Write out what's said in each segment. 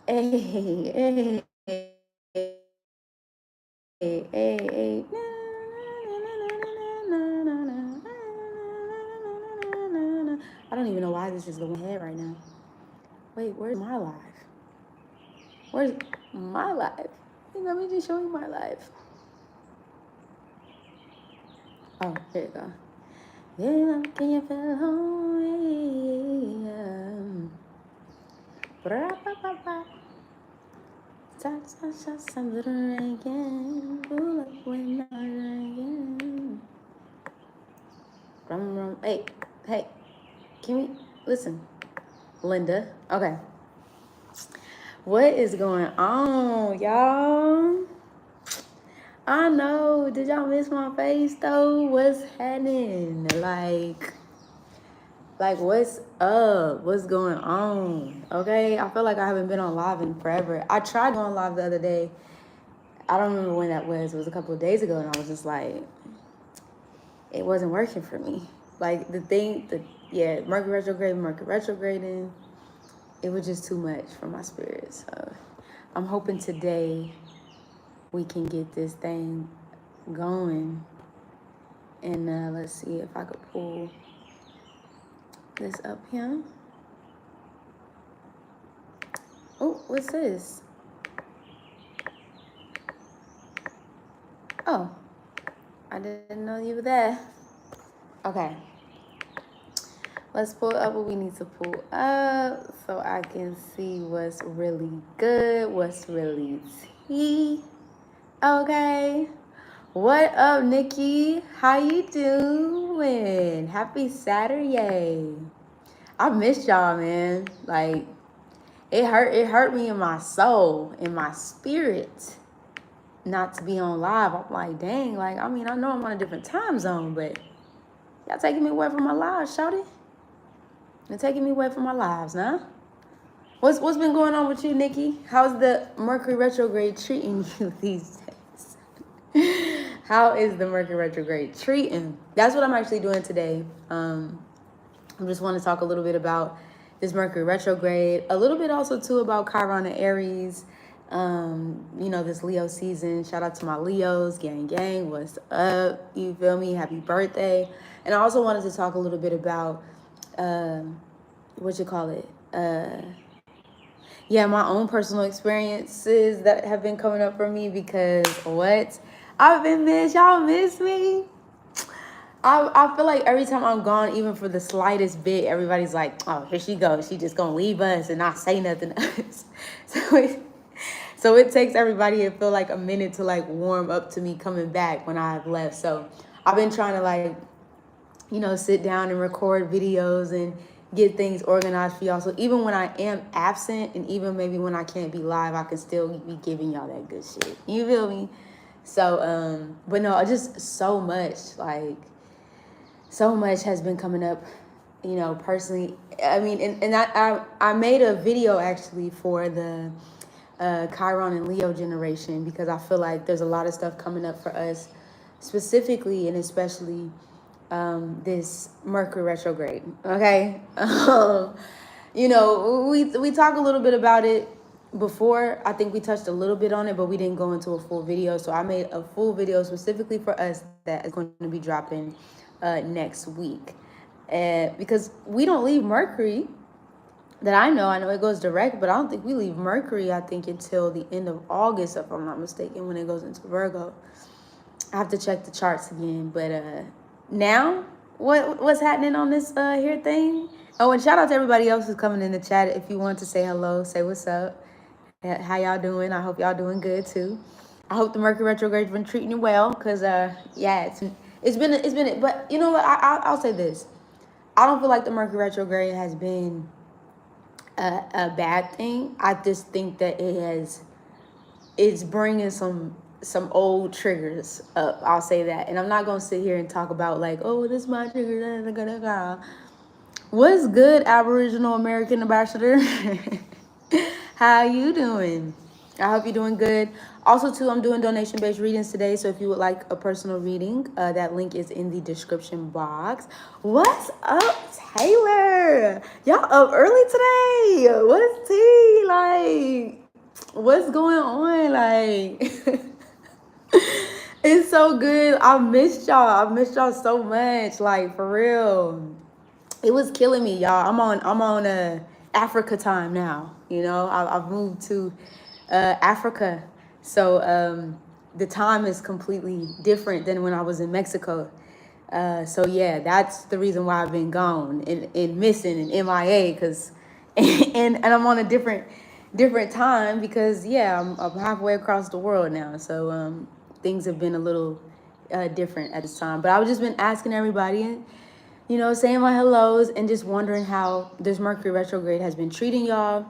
Hey, hey, hey, hey, hey. I don't even know why this is going ahead right now. Wait, where's my life? Where's my life? Let me just show you my life. Oh, here you go. Yeah, can you feel home? Some little rain again. Pull up when I again. Rum, rum. Hey, hey, can we listen? Linda. Okay. What is going on, y'all? I know. Did y'all miss my face though? What's happening? Like what's up? What's going on? Okay. I feel like I haven't been on live in forever. I tried going live the other day. I don't remember when that was. It was a couple of days ago, and I was just like, it wasn't working for me. Like Mercury retrograding. It was just too much for my spirit. So I'm hoping today we can get this thing going. And let's see if I could pull this up here. Oh, what's this? Oh, I didn't know you were there. Okay. Let's pull up what we need to pull up so I can see what's really good, what's really tea. Okay. What up, Nikki? How you doing? Happy Saturday. I missed y'all, man. Like, it hurt me in my soul, in my spirit, not to be on live. I'm like, dang, like, I mean, I know I'm on a different time zone, but y'all taking me away from my lives, shawty. You're taking me away from my lives, nah? What's been going on with you, Nikki? How's the Mercury retrograde treating you these days? How is the Mercury retrograde treating? That's what I'm actually doing today. I just want to talk a little bit about this Mercury retrograde, a little bit also too about Chiron and Aries. This Leo season. Shout out to my Leos, gang, what's up? You feel me? Happy birthday. And I also wanted to talk a little bit about my own personal experiences that have been coming up for me because I've been missed. Y'all miss me. I feel like every time I'm gone, even for the slightest bit, everybody's like, oh, here she goes. She just gonna leave us and not say nothing else. So it takes everybody, I feel like, a minute to like warm up to me coming back when I've left. So I've been trying to sit down and record videos and get things organized for y'all. So even when I am absent and even maybe when I can't be live, I can still be giving y'all that good shit. You feel me? So, but no, just so much has been coming up, personally. I mean, and I made a video actually for the Chiron and Leo generation because I feel like there's a lot of stuff coming up for us specifically and especially this Mercury retrograde. Okay. We talk a little bit about it before. I think we touched a little bit on it, but we didn't go into a full video. So I made a full video specifically for us that is going to be dropping next week. Because we don't leave Mercury that I know it goes direct, but I don't think we leave Mercury, I think, until the end of August, if I'm not mistaken, when it goes into Virgo. I have to check the charts again, but now what's happening on this here thing? Oh, and shout out to everybody else who's coming in the chat. If you want to say hello, say what's up. How y'all doing? I hope y'all doing good too. I hope the Mercury retrograde's been treating you well, cause it's been. But you know what? I'll say this. I don't feel like the Mercury retrograde has been a bad thing. I just think that it's bringing some old triggers up. I'll say that. And I'm not going to sit here and talk about like, oh, this is my trigger. What's good, Aboriginal American Ambassador? How you doing? I hope you're doing good. Also, too, I'm doing donation-based readings today. So if you would like a personal reading, that link is in the description box. What's up, Taylor? Y'all up early today? What's tea? like, what's going on? Like, it's so good. I missed y'all. I missed y'all so much. Like, for real. It was killing me, y'all. I'm on Africa time now. You know, I've moved to Africa. So the time is completely different than when I was in Mexico. So yeah, that's the reason why I've been gone and missing and MIA, because and I'm on a different time because yeah, I'm halfway across the world now. So things have been a little different at this time. But I've just been asking everybody, and you know, saying my hellos and just wondering how this Mercury retrograde has been treating y'all.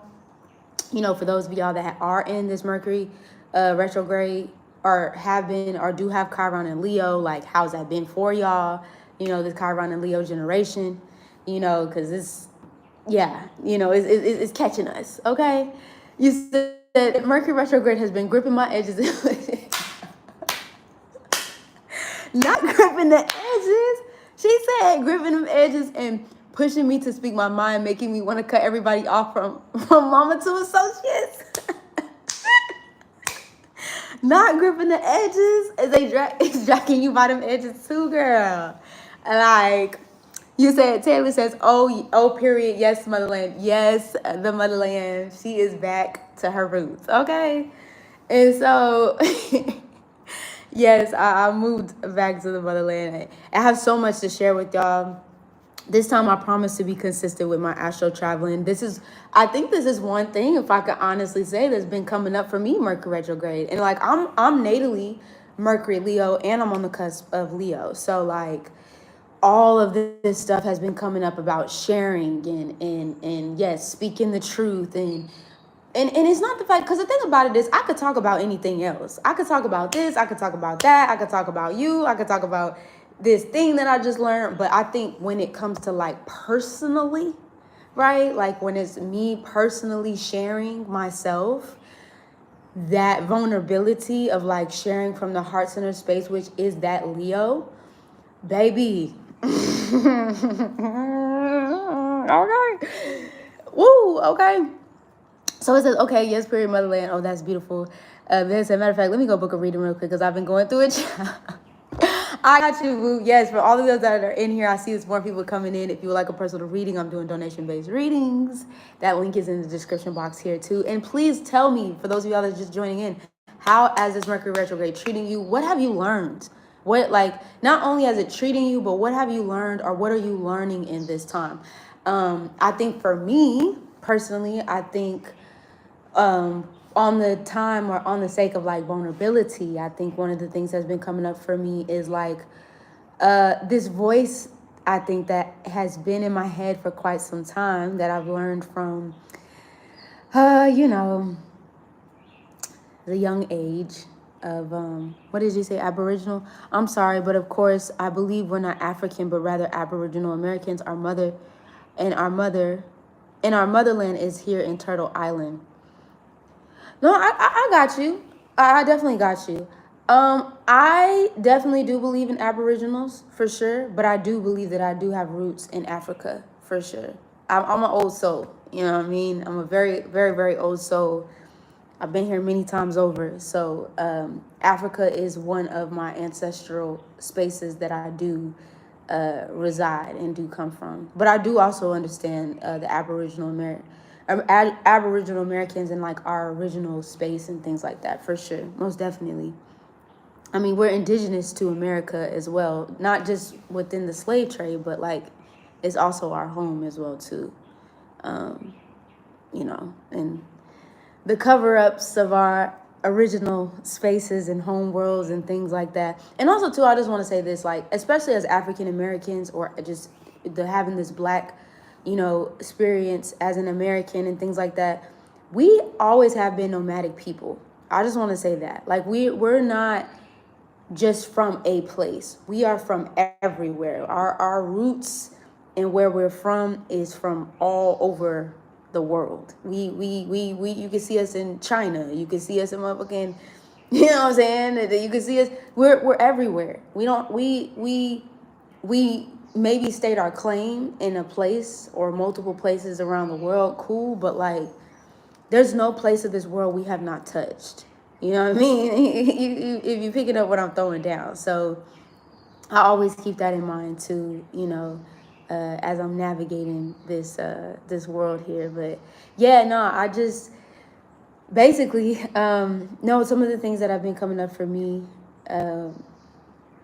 You know, for those of y'all that are in this Mercury retrograde or have been or do have Chiron and Leo, like how's that been for y'all? You know, this Chiron and Leo generation, you know, because it's, yeah, you know, it's catching us, okay? You said Mercury retrograde has been gripping my edges. Not gripping the edges. She said gripping them edges and pushing me to speak my mind, making me want to cut everybody off from mama to associates. Not gripping the edges. It's dragging you by them edges too, girl. Like, you said, Taylor says, oh, period. Yes, motherland. Yes, the motherland. She is back to her roots, okay? And so... Yes, I moved back to the motherland. I have so much to share with y'all. This time I promise to be consistent with my astro traveling. I think this is one thing, if I could honestly say, that's been coming up for me, Mercury retrograde. And like I'm natally Mercury Leo, and I'm on the cusp of Leo. So like all of this stuff has been coming up about sharing and yes, speaking the truth and it's not the fact, because the thing about it is I could talk about anything else. I could talk about this, I could talk about that, I could talk about you, I could talk about this thing that I just learned. But I think when it comes to like personally, right? Like when it's me personally sharing myself, that vulnerability of like sharing from the heart center space, which is that Leo, baby. Okay. Woo, okay. So it says, okay, yes, period, motherland. Oh, that's beautiful. As a matter of fact, let me go book a reading real quick because I've been going through it. I got you, boo. Yes, for all of those that are in here, I see there's more people coming in. If you would like a personal reading, I'm doing donation-based readings. That link is in the description box here, too. And please tell me, for those of y'all that are just joining in, how has this Mercury retrograde treating you? What have you learned? What, like, not only is it treating you, but what have you learned or what are you learning in this time? I think for me, personally, I think... on the time or on the sake of like vulnerability, I think one of the things that's been coming up for me is like this voice, I think, that has been in my head for quite some time that I've learned from you know, the young age of what did you say, Aboriginal? I'm sorry, but of course I believe we're not African but rather Aboriginal Americans. Our motherland is here in Turtle Island. No, I got you. I definitely got you. I definitely do believe in Aboriginals, for sure. But I do believe that I do have roots in Africa, for sure. I'm an old soul, you know what I mean? I'm a very, very, very old soul. I've been here many times over. So Africa is one of my ancestral spaces that I do reside and do come from. But I do also understand the Aboriginal Americans and like our original space and things like that, for sure, most definitely. I mean, we're indigenous to America as well, not just within the slave trade, but like it's also our home as well too. You know, and the cover-ups of our original spaces and home worlds and things like that. And also too, I just want to say this, like especially as African Americans or just having this Black, you know, experience as an American and things like that, we always have been nomadic people. I just want to say that. Like we're not just from a place. We are from everywhere. Our roots and where we're from is from all over the world. We you can see us in China. You can see us in motherfucking, you know what I'm saying? You can see us, we're everywhere. We maybe state our claim in a place or multiple places around the world, cool, but like there's no place of this world we have not touched. You know what I mean? If you picking up what I'm throwing down. So I always keep that in mind too, as I'm navigating this world here. But yeah, no, I just basically no, some of the things that have been coming up for me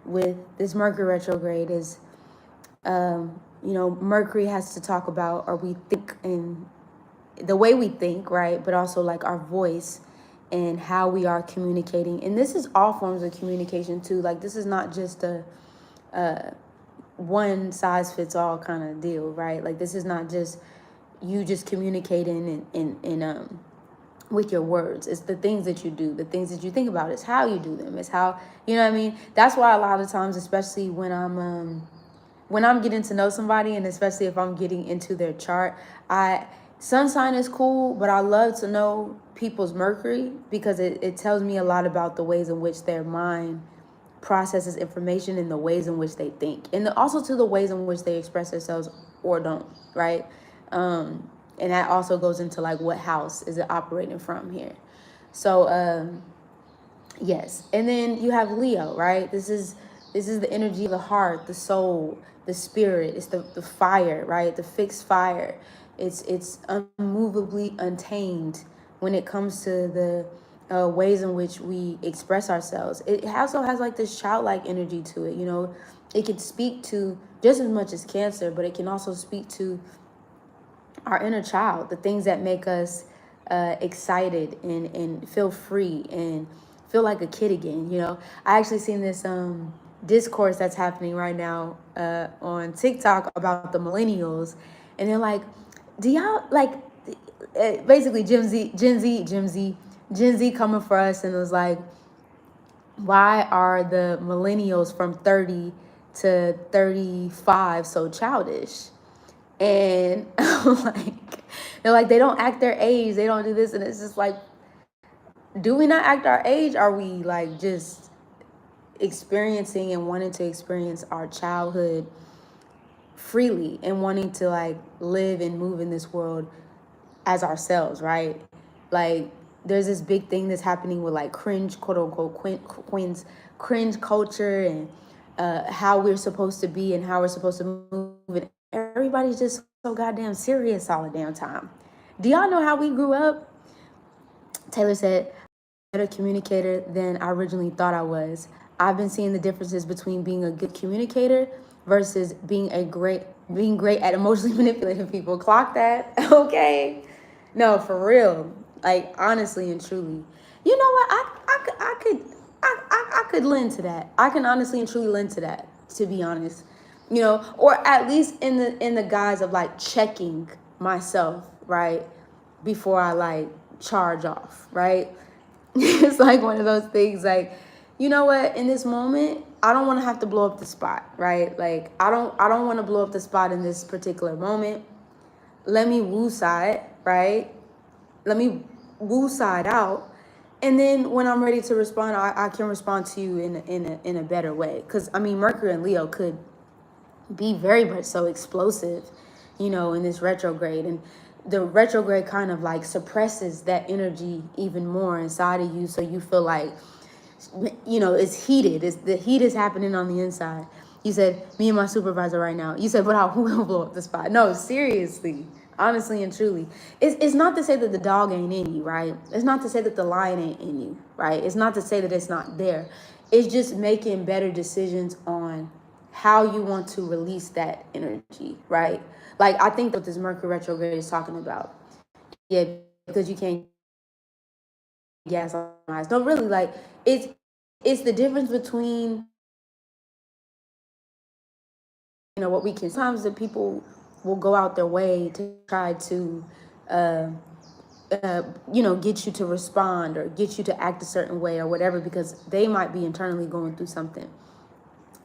with this Mercury retrograde is Mercury has to talk about, or we think in the way we think, right? But also like our voice and how we are communicating. And this is all forms of communication too. Like this is not just a one size fits all kind of deal, right? Like this is not just you just communicating and with your words. It's the things that you do, the things that you think about. It's how you do them. It's how, you know what I mean? That's why a lot of times, especially when I'm getting to know somebody, and especially if I'm getting into their chart, sun sign is cool, but I love to know people's Mercury because it tells me a lot about the ways in which their mind processes information and the ways in which they think, and also to the ways in which they express themselves or don't, right? And that also goes into like what house is it operating from here. So yes, and then you have Leo, right? This is the energy of the heart, the soul, the spirit. It's the fire, right? The fixed fire. It's unmovably untamed when it comes to the ways in which we express ourselves. It also has like this childlike energy to it. It can speak to just as much as Cancer, but it can also speak to our inner child, the things that make us excited and feel free and feel like a kid again. I actually seen this discourse that's happening right now on TikTok about the millennials, and they're like, do y'all like basically Gen Z coming for us, and it was like, why are the millennials from 30 to 35 so childish? And they're like, they don't act their age, they don't do this, and it's just like, do we not act our age? Are we like just experiencing and wanting to experience our childhood freely and wanting to like live and move in this world as ourselves, right? Like there's this big thing that's happening with like cringe, quote unquote, cringe culture, and how we're supposed to be and how we're supposed to move, and everybody's just so goddamn serious all the damn time. Do y'all know how we grew up? Taylor said, better communicator than I originally thought I was. I've been seeing the differences between being a good communicator versus being great at emotionally manipulating people. Clock that, okay? No, for real. Like honestly and truly. You know what? I could lend to that. I can honestly and truly lend to that, to be honest. Or at least in the guise of like checking myself, right? Before I like charge off, right? It's like one of those things like, you know what, in this moment, I don't want to have to blow up the spot, right? Like I don't want to blow up the spot in this particular moment. Let me woo side, right? Let me woo side out. And then when I'm ready to respond, I can respond to you in a better way. Because I mean, Mercury and Leo could be very much so explosive, in this retrograde. And the retrograde kind of like suppresses that energy even more inside of you. So you feel like, it's heated. The heat is happening on the inside. You said, me and my supervisor right now. You said, but I will blow up the spot. No, seriously, honestly and truly. It's not to say that the dog ain't in you, right? It's not to say that the lion ain't in you, right? It's not to say that it's not there. It's just making better decisions on how you want to release that energy, right? Like, I think what this Mercury retrograde is talking about. Yeah, because you can't gas on eyes. No, really, like, it's the difference between, what we can. Sometimes the people will go out their way to try to, get you to respond or get you to act a certain way or whatever, because they might be internally going through something.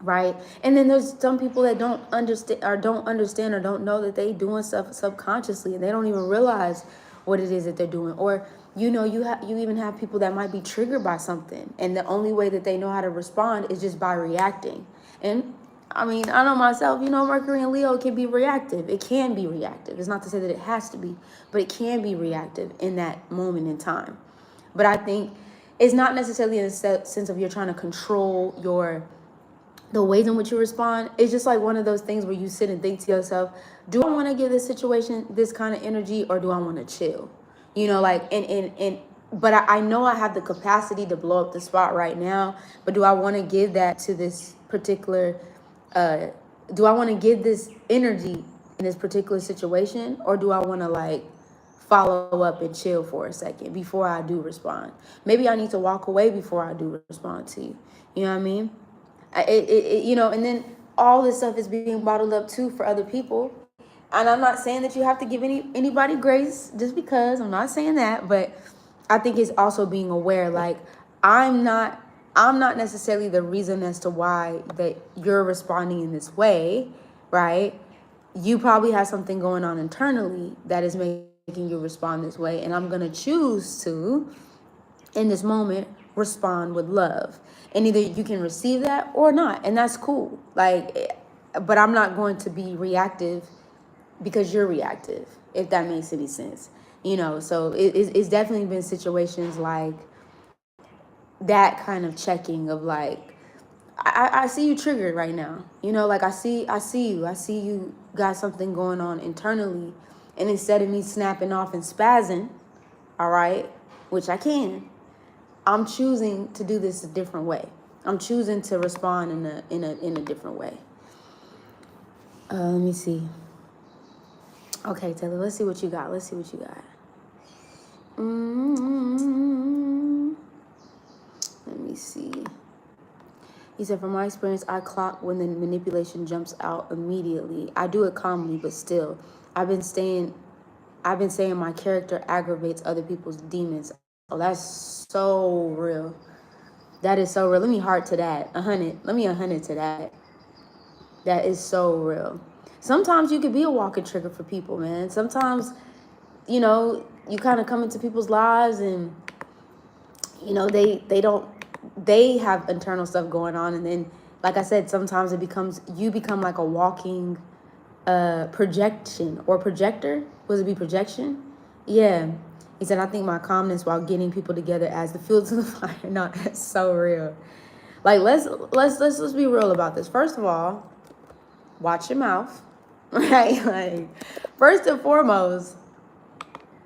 Right. And then there's some people that don't understand or don't know that they doing stuff subconsciously, and they don't even realize what it is that they're doing. Or, you even have people that might be triggered by something, and the only way that they know how to respond is just by reacting. And I mean, I know myself, you know, Mercury and Leo can be reactive. It can be reactive. It's not to say that it has to be, but it can be reactive in that moment in time. But I think it's not necessarily in the sense of you're trying to control the ways in which you respond. It's just like one of those things where you sit and think to yourself, do I want to give this situation this kind of energy, or do I want to chill? You know, like, but I know I have the capacity to blow up the spot right now, but do I want to give that to this particular, do I want to give this energy in this particular situation, or do I want to like follow up and chill for a second before I do respond? Maybe I need to walk away before I do respond to you. You know what I mean? You know, and then all this stuff is being bottled up too for other people. And I'm not saying that you have to give anybody grace just because. I'm not saying that, but I think it's also being aware. Like, I'm not necessarily the reason as to why that you're responding in this way, right? You probably have something going on internally that is making you respond this way, and I'm gonna choose to, in this moment, respond with love. And either you can receive that or not, and that's cool. Like, but I'm not going to be reactive because you're reactive, if that makes any sense. You know, so it's definitely been situations like that kind of checking of like, I see you triggered right now. You know, like I see you got something going on internally. And instead of me snapping off and spazzing, all right, which I can, I'm choosing to do this a different way. I'm choosing to respond in a different way. Let me see. Okay, Taylor, let's see what you got. Let me see. He said, from my experience, I clock when the manipulation jumps out immediately. I do it calmly, but still, I've been saying my character aggravates other people's demons. Oh, that's so real. That is so real. Let me heart to that. 100. Let me 100 to that. That is so real. Sometimes you could be a walking trigger for people, man. Sometimes, you know, you kind of come into people's lives and, you know, they have internal stuff going on. And then, like I said, sometimes you become like a walking projection or projector. Was it be projection? Yeah. He said, I think my calmness while getting people together adds the fuel to the fire. No, that's so real. Like, let's be real about this. First of all, watch your mouth, right? Like, first and foremost,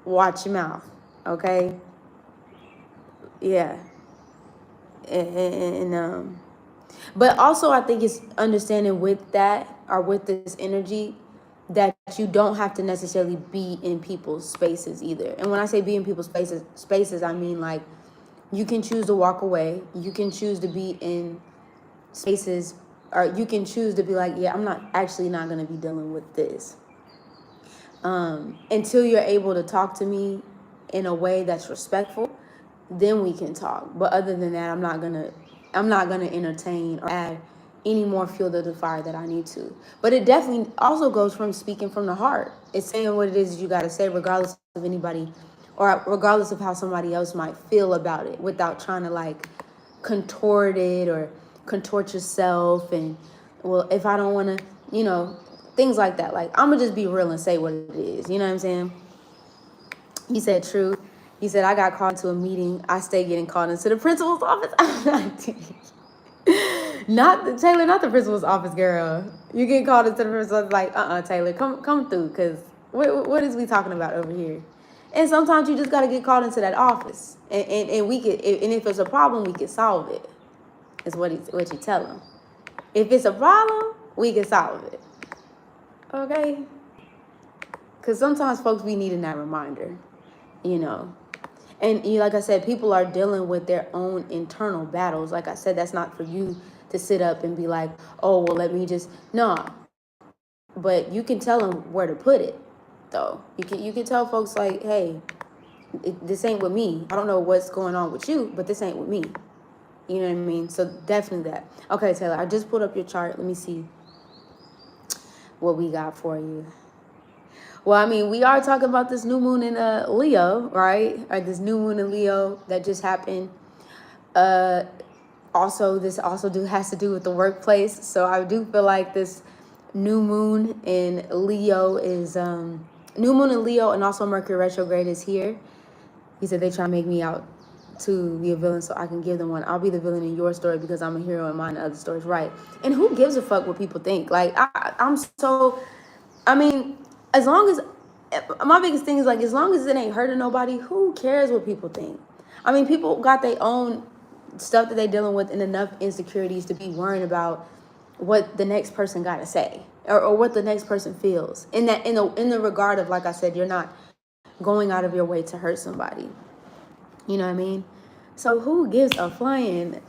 watch your mouth, okay? Yeah. But also I think it's understanding with that, or with this energy, that you don't have to necessarily be in people's spaces either. And when I say be in people's spaces, I mean like you can choose to walk away. You can choose to be in spaces, or you can choose to be like, yeah, I'm not going to be dealing with this until you're able to talk to me in a way that's respectful. Then we can talk. But other than that, I'm not gonna entertain or add any more fuel to the fire that I need to. But it definitely also goes from speaking from the heart. It's saying what it is you gotta say, regardless of anybody, or regardless of how somebody else might feel about it, without trying to like contort it or contort yourself. And well, if I don't wanna, you know, things like that. Like, I'm gonna just be real and say what it is. You know what I'm saying? He said, true. He said, I got called to a meeting. I stay getting called into the principal's office. Not the principal's office, girl. You get called into the principal's office, like, Taylor, come through, because what is we talking about over here? And sometimes you just got to get called into that office. And we could, and if it's a problem, we can solve it, is what you tell them. If it's a problem, we can solve it. Okay? Because sometimes folks be needing that reminder, you know. And like I said, people are dealing with their own internal battles. Like I said, that's not for you to sit up and be like, oh, well, let me just, no. But you can tell them where to put it, though. You can tell folks like, hey, this ain't with me. I don't know what's going on with you, but this ain't with me. You know what I mean? So definitely that. Okay, Taylor, I just pulled up your chart. Let me see what we got for you. Well, I mean, we are talking about this new moon in Leo, right? Or this new moon in Leo that just happened. Also, this also has to do with the workplace. So I do feel like this new moon in Leo is new moon in Leo, and also Mercury retrograde is here. He said they try to make me out to be a villain so I can give them one. I'll be the villain in your story because I'm a hero in mine and other stories, right? And who gives a fuck what people think? Like I'm so, I mean, as long as my biggest thing is like, as long as it ain't hurting nobody, who cares what people think? I mean, people got their own stuff that they dealing with and enough insecurities to be worrying about what the next person got to say, or what the next person feels in that in the regard of, like I said, you're not going out of your way to hurt somebody. You know what I mean? So who gives a flying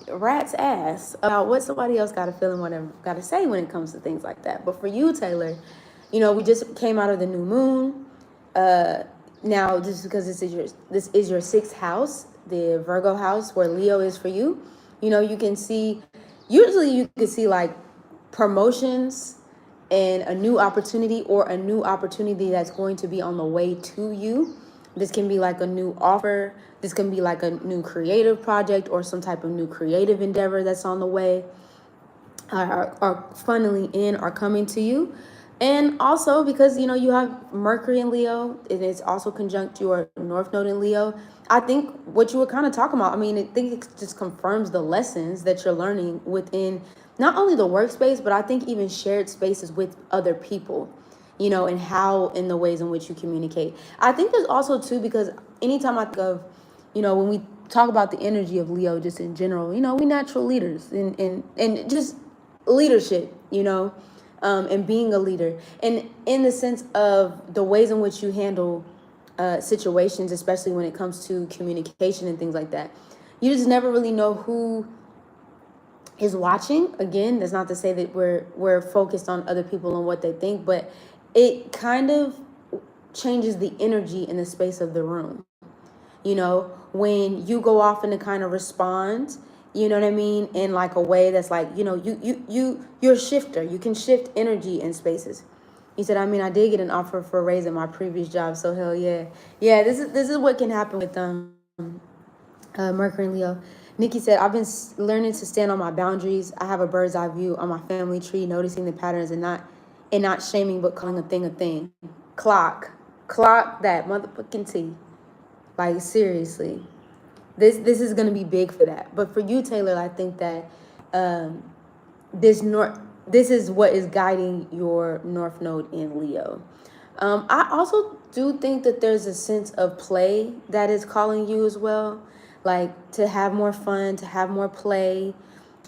rat's ass about what somebody else got to feel and whatever got to say when it comes to things like that? But for you, Taylor, you know, we just came out of the new moon. Now, just because this is your sixth house, the Virgo house where Leo is for you, you know, you can see, usually you can see like promotions and a new opportunity, or a new opportunity that's going to be on the way to you. This can be like a new offer. This can be like a new creative project or some type of new creative endeavor that's on the way, are funneling in, are coming to you. And also because, you know, you have Mercury in Leo, and it's also conjunct your North Node in Leo. I think what you were kind of talking about, I mean, I think it just confirms the lessons that you're learning within not only the workspace, but I think even shared spaces with other people, you know, and how, in the ways in which you communicate. I think there's also too, because anytime I think of, you know, when we talk about the energy of Leo just in general, you know, we natural leaders and just leadership, you know, and being a leader. And in the sense of the ways in which you handle situations, especially when it comes to communication and things like that, you just never really know who is watching. Again, that's not to say that we're focused on other people and what they think, but it kind of changes the energy in the space of the room. You know, when you go off and to kind of respond, you know what I mean, in like a way that's like, you know, you're a shifter. You can shift energy in spaces. He said, I mean, I did get an offer for a raise at my previous job, so hell yeah. Yeah, this is what can happen with Mercury and Leo. Nikki said, I've been learning to stand on my boundaries. I have a bird's eye view on my family tree, noticing the patterns and not shaming, but calling a thing a thing. Clock that motherfucking T. Like, seriously. This is going to be big for that. But for you, Taylor, I think that this is what is guiding your North Node in Leo. I also do think that there's a sense of play that is calling you as well, like to have more fun, to have more play.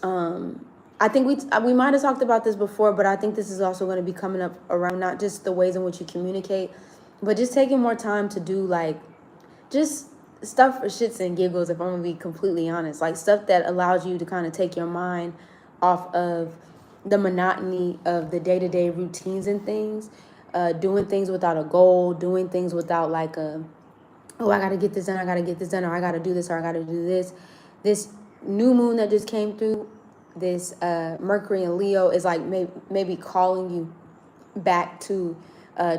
I think we might have talked about this before, but I think this is also going to be coming up around not just the ways in which you communicate, but just taking more time to do like just stuff for shits and giggles, if I'm going to be completely honest. Like stuff that allows you to kind of take your mind off of the monotony of the day-to-day routines and things, doing things without a goal, doing things without like a, oh, I got to get this done, or I got to do this, or I got to do this. This new moon that just came through, this Mercury and Leo is like maybe calling you back to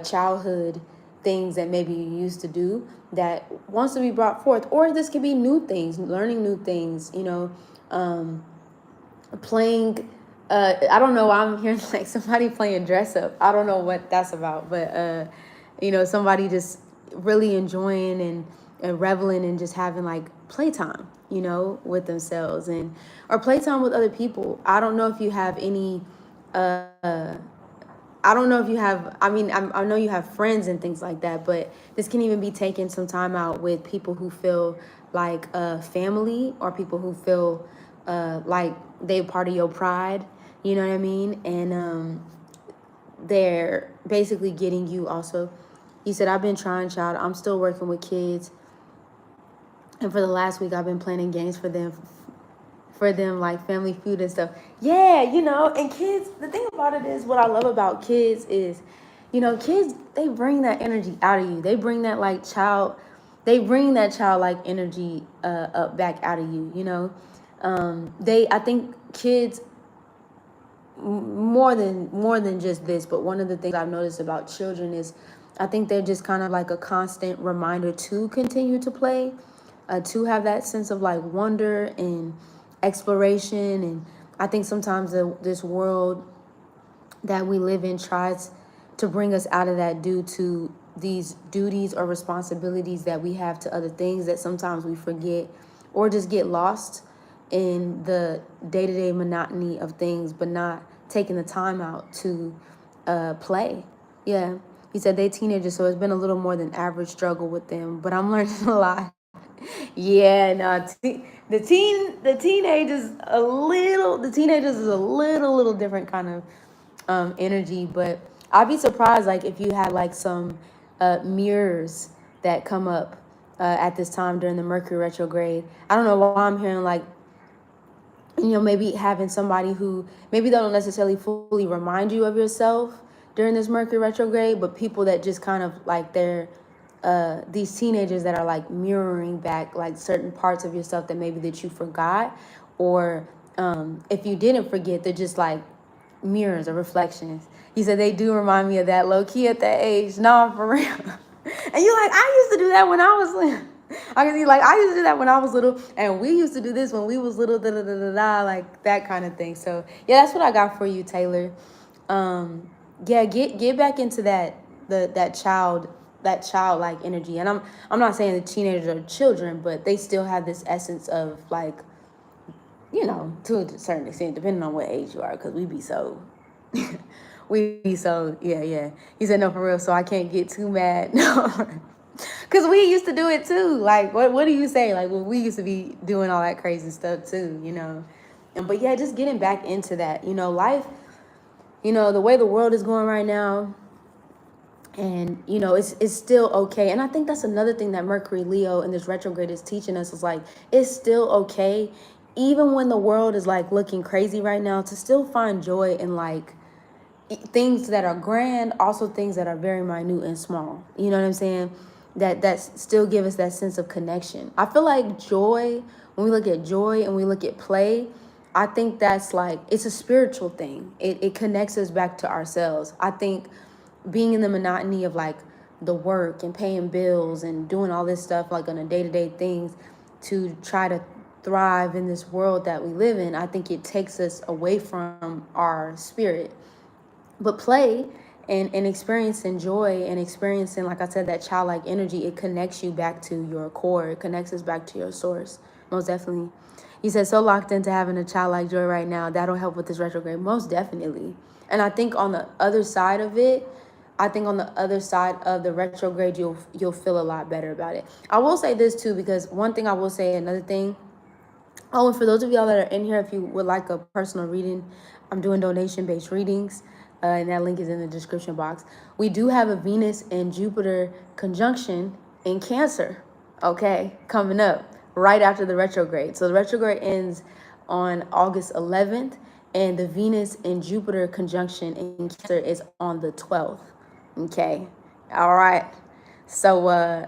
childhood things that maybe you used to do that wants to be brought forth. Or this could be new things, learning new things, you know, playing, I don't know, I'm hearing like somebody playing dress up. I don't know what that's about, but, you know, somebody just really enjoying and reveling and just having like playtime, you know, with themselves or playtime with other people. I don't know if you have any, I don't know if you have, I mean, I know you have friends and things like that, but this can even be taking some time out with people who feel like family, or people who feel like they're part of your pride, you know what I mean? And they're basically getting you also. He said, I've been trying, child. I'm still working with kids. And for the last week, I've been planning games for them, like Family Feud and stuff. Yeah, you know, and kids, the thing about it is, what I love about kids is, you know, kids, they bring that energy out of you. They bring that like childlike energy up back out of you, you know. I think kids, more than just this, but one of the things I've noticed about children is I think they're just kind of like a constant reminder to continue to play, to have that sense of like wonder and exploration. And I think sometimes this world that we live in tries to bring us out of that due to these duties or responsibilities that we have to other things that sometimes we forget or just get lost in the day-to-day monotony of things, but not taking the time out to play. Yeah, he said they teenagers, so it's been a little more than average struggle with them, but I'm learning a lot. Yeah, no, the teenagers is a little different kind of energy, but I'd be surprised like if you had like some mirrors that come up at this time during the Mercury retrograde. I don't know why I'm hearing like, maybe having somebody who maybe they don't necessarily fully remind you of yourself during this Mercury retrograde, but people that just kind of like they're these teenagers that are like mirroring back like certain parts of yourself that maybe that you forgot, or if you didn't forget, they're just like mirrors or reflections. He said they do remind me of that low key at that age. No, for real. And you're like, I used to do that when I was little. I can see like I used to do that when I was little, and we used to do this when we was little, like that kind of thing. So yeah, that's what I got for you, Taylor. Yeah, get back into that childlike energy. And I'm not saying the teenagers are children, but they still have this essence of like, to a certain extent, depending on what age you are, because yeah. He said, no, for real, so I can't get too mad. No, because we used to do it too. Like, what do you say? Like, well, we used to be doing all that crazy stuff too, but yeah, just getting back into that, life, the way the world is going right now. And, it's still okay. And I think that's another thing that Mercury Leo in this retrograde is teaching us is like, it's still okay, even when the world is like looking crazy right now, to still find joy in like things that are grand, also things that are very minute and small. You know what I'm saying? That still give us that sense of connection. I feel like joy, when we look at joy and we look at play, I think that's like, it's a spiritual thing. It connects us back to ourselves. I think being in the monotony of like the work and paying bills and doing all this stuff like on a day-to-day things to try to thrive in this world that we live in, I think it takes us away from our spirit. But play and experiencing joy and experiencing, like I said, that childlike energy, it connects you back to your core. It connects us back to your source, most definitely. He said, so locked into having a childlike joy right now, that'll help with this retrograde, most definitely. And I think on the other side of it, on the other side of the retrograde, you'll feel a lot better about it. I will say this too, because one thing I will say, another thing. Oh, and for those of y'all that are in here, if you would like a personal reading, I'm doing donation-based readings, and that link is in the description box. We do have a Venus and Jupiter conjunction in Cancer, okay, coming up right after the retrograde. So the retrograde ends on August 11th, and the Venus and Jupiter conjunction in Cancer is on the 12th. Okay. All right. So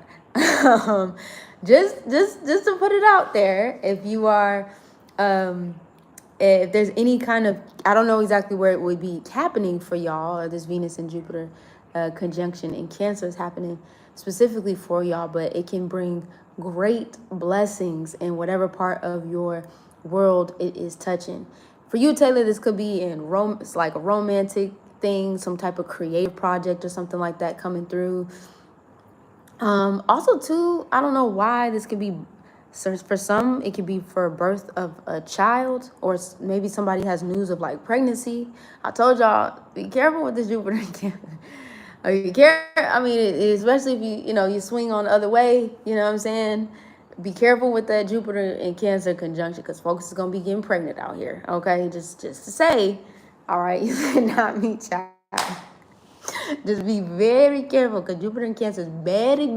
just to put it out there, if you are if there's any kind of, I don't know exactly where it would be happening for y'all, or this Venus and Jupiter conjunction in Cancer is happening specifically for y'all, but it can bring great blessings in whatever part of your world it is touching. For you, Taylor, this could be in it's like a romantic thing, some type of creative project or something like that coming through. Also too, I don't know why this could be, for some it could be for birth of a child, or maybe somebody has news of like pregnancy. I told y'all, be careful with this Jupiter and Cancer. I mean, especially if you swing on the other way, you know what I'm saying? Be careful with that Jupiter and Cancer conjunction, because folks is gonna be getting pregnant out here. Okay, just to say, all right, you said not me, child. Just be very careful, because Jupiter and Cancer is very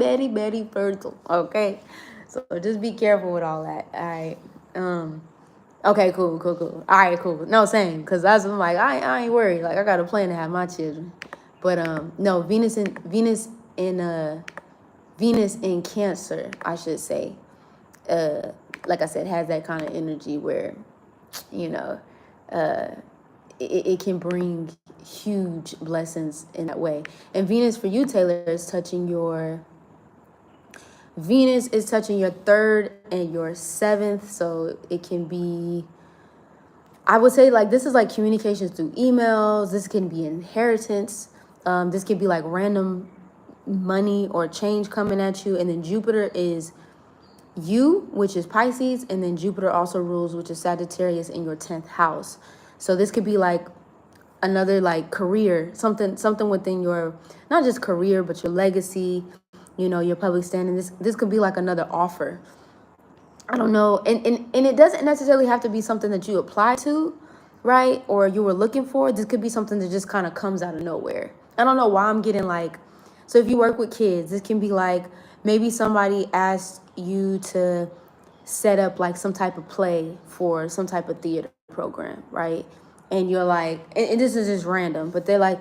fertile. Okay, so just be careful with all that. All right. Okay, cool. All right, cool. No, same, because I'm like, I ain't worried. Like, I got a plan to have my children. But no, Venus in Cancer, I should say. Like I said, has that kind of energy where, it can bring huge blessings in that way. And Venus for you, Taylor, is touching your Venus is touching your 3rd and your 7th, so it can be, I would say, like, this is like communications through emails. This can be inheritance. This could be like random money or change coming at you. And then Jupiter is you, which is Pisces, and then Jupiter also rules, which is Sagittarius in your 10th house. So this could be like another like career, something within your, not just career, but your legacy, your public standing. This could be like another offer. I don't know. And it doesn't necessarily have to be something that you apply to, right? Or you were looking for. This could be something that just kind of comes out of nowhere. I don't know why I'm getting like, so if you work with kids, this can be like, maybe somebody asked you to set up like some type of play for some type of theater program, right? And you're like, and this is just random, but they're like,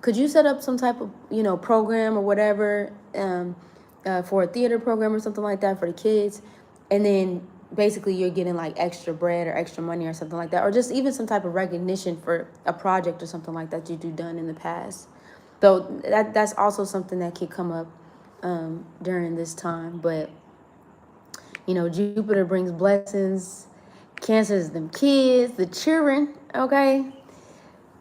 could you set up some type of, program or whatever, for a theater program or something like that for the kids? And then basically you're getting like extra bread or extra money or something like that, or just even some type of recognition for a project or something like that you've done in the past. Though that's also something that could come up during this time. But Jupiter brings blessings. Cancer is them kids, the children. Okay,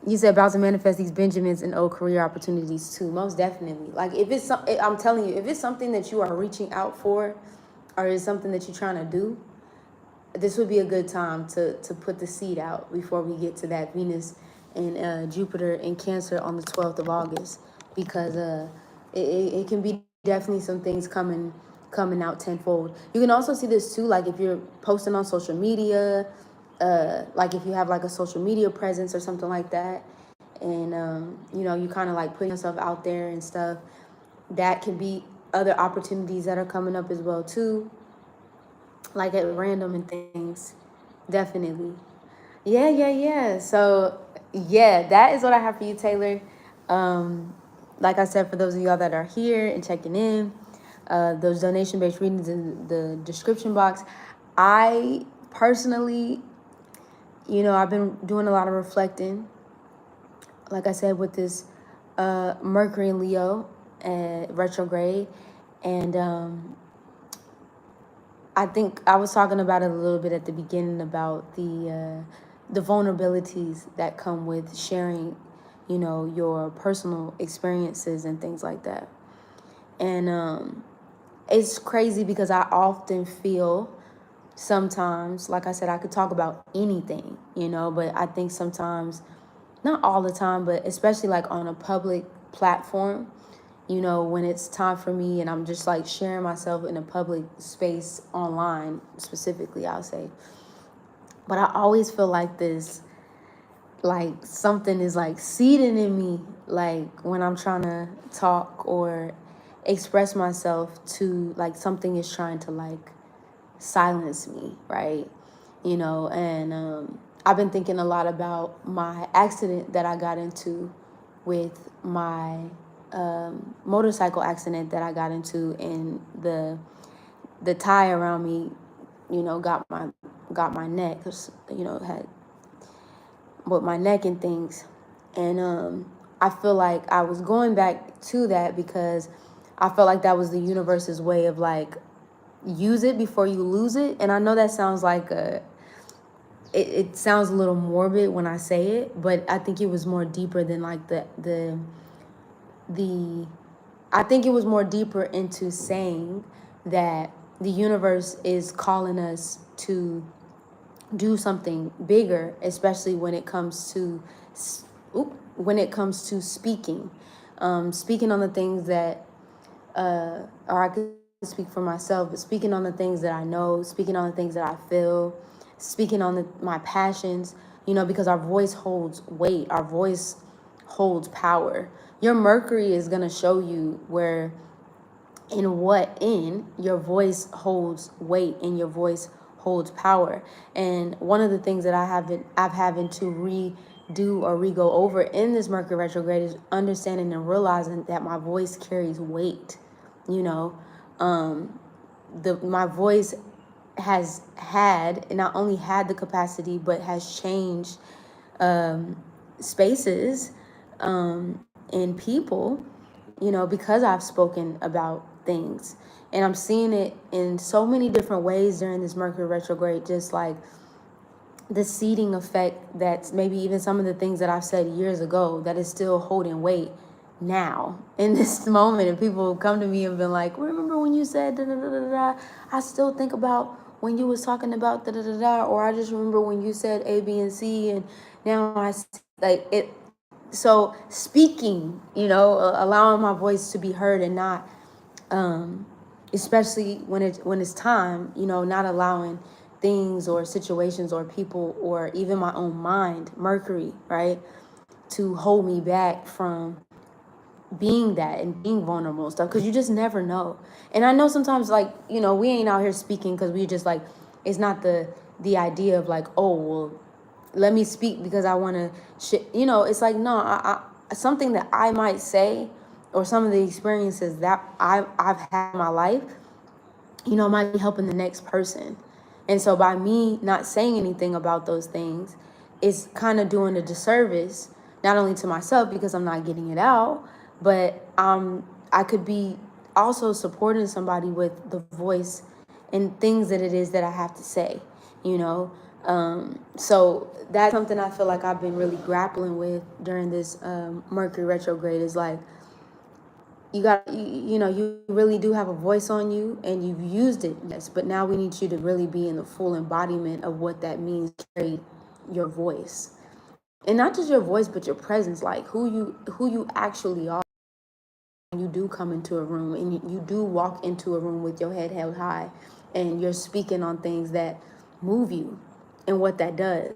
you said about to manifest these Benjamins and old career opportunities too. Most definitely. Like if it's, I'm telling you, if it's something that you are reaching out for, or is something that you're trying to do, this would be a good time to put the seed out before we get to that Venus and Jupiter in Cancer on the 12th of August, because it can be definitely some things coming out tenfold. You can also see this too, like if you're posting on social media, like if you have like a social media presence or something like that, and you kind of like putting yourself out there and stuff, that can be other opportunities that are coming up as well too, like at random and things. Definitely. Yeah. So yeah, that is what I have for you, Taylor. Like I said, for those of y'all that are here and checking in, those donation-based readings in the description box. I personally, I've been doing a lot of reflecting, like I said, with this Mercury in Leo retrograde. And I think I was talking about it a little bit at the beginning about the vulnerabilities that come with sharing, your personal experiences and things like that. And it's crazy because I often feel sometimes, like I said, I could talk about anything, but I think sometimes, not all the time, but especially like on a public platform, when it's time for me and I'm just like sharing myself in a public space online specifically, I'll say. But I always feel like this, like something is like seeding in me, like when I'm trying to talk or express myself, to like something is trying to like silence me, right? And I've been thinking a lot about my accident that I got into with my motorcycle accident that I got into, and the tie around me, got my neck, had with my neck and things. And I feel like I was going back to that because I felt like that was the universe's way of like, use it before you lose it. And I know that sounds like it sounds a little morbid when I say it, but I think it was more deeper than like the I think it was more deeper into saying that the universe is calling us to do something bigger, especially when it comes to speaking, speaking on the things that, or I could speak for myself, but speaking on the things that I know, speaking on the things that I feel, speaking on my passions, because our voice holds weight, our voice holds power. Your Mercury is going to show you where, in your voice holds weight and your voice holds power. And one of the things that I've having to redo or re-go over in this Mercury retrograde is understanding and realizing that my voice carries weight. My voice has not only had the capacity, but has changed spaces and people, because I've spoken about things, And I'm seeing it in so many different ways during this Mercury retrograde, just like the seeding effect that's maybe even some of the things that I've said years ago that is still holding weight now in this moment. And people come to me and been like, remember when you said da da da da da? I still think about when you was talking about da da da da, or I just remember when you said A, B, and C, and now I like it. So speaking, allowing my voice to be heard and not, especially when it's time, not allowing things or situations or people or even my own mind, Mercury, right, to hold me back from being that and being vulnerable and stuff, because you just never know. And I know sometimes, like, we ain't out here speaking because we just like, it's not the idea of like, oh well, let me speak because I want to it's like, no, I something that I might say, or some of the experiences that I've had in my life, might be helping the next person. And so by me not saying anything about those things, it's kind of doing a disservice, not only to myself because I'm not getting it out, but I could be also supporting somebody with the voice and things that it is that I have to say, So that's something I feel like I've been really grappling with during this Mercury retrograde, is like, you really do have a voice on you and you've used it, yes, but now we need you to really be in the full embodiment of what that means to carry your voice. And not just your voice, but your presence, like who you actually are. You do come into a room and you do walk into a room with your head held high and you're speaking on things that move you and what that does.